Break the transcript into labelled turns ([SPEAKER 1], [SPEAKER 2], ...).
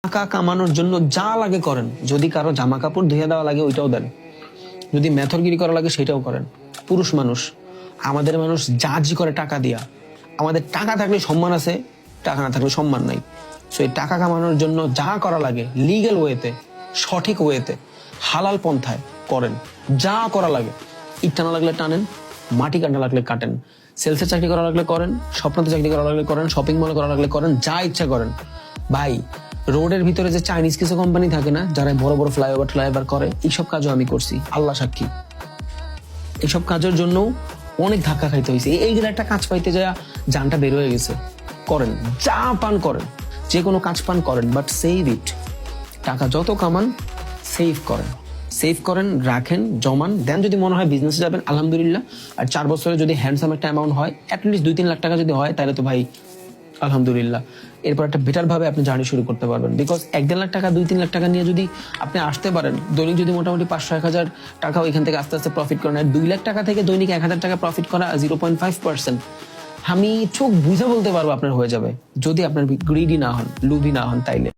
[SPEAKER 1] টাকা কামানোর জন্য যা লাগে করেন। যদি কারো জামা কাপড় ধুয়ে দেওয়া লাগে ওইটাও দেন, যদি মেথরগিরি করা লাগে সেটাও করেন। পুরুষ মানুষ, আমাদের মানুষ জাজি করে টাকা দিয়া। আমাদের টাকা থাকলে সম্মান আছে, টাকা না থাকলে সম্মান নাই। সো এই টাকা কামানোর জন্য যা করা লাগে লিগ্যাল ওয়েতে, সঠিক ওয়েতে, হালাল পন্থায় করেন। যা করা লাগে, ইট টানা লাগলে টানেন, মাটি কাটা লাগলে কাটেন, সেলসের চাকরি করা লাগলে করেন, স্বপ্নতে চাকরি করা লাগলে করেন, শপিং মলে করা লাগলে করেন, যা ইচ্ছা করেন। ভাই, রোডের ভিতরে যে চাইনিজ কিছু কোম্পানি থাকে না, যারা বড় বড় ফ্লাইওভার করে, এইসব কাজও আমি করছি, আল্লাহ সাক্ষী। এইসব কাজের জন্য অনেক ধাক্কা খাইতে হয়েছে। এইগুলো একটা কাজ পাইতে যায় জানটা বের হয়ে গেছে। করেন, যা পান করেন, যে কোনো কাজ পান করেন, বাট সেভ ইট। টাকা যত কামান সেভ করেন, রাখেন, জমান, দেন। যদি মনে হয় বিজনেসে যাবেন, আলহামদুলিল্লাহ। আর 4 বছরে যদি হ্যান্ডসাম একটা অ্যামাউন্ট হয়, অ্যাটলিস্ট 2-3 লাখ টাকা যদি হয়, তাহলে তো ভাই আলহামদুলিল্লাহ। এরপর একটা বেটার ভাবে আপনি জার্নি শুরু করতে পারবেন। বিকজ 1-1.5 লাখ টাকা, 2-3 লাখ টাকা নিয়ে যদি আপনি আসতে পারেন, দৈনিক যদি মোটামুটি 500-1000 টাকা ওইখান থেকে আস্তে আস্তে প্রফিট করেন, আর 2 লাখ টাকা থেকে দৈনিক 1000 টাকা প্রফিট করা 0.5%, আমি চোখ বুঝে বলতে পারবো আপনার হয়ে যাবে, যদি আপনার গ্রিডি না হন, লুভি না হন, তাইলে।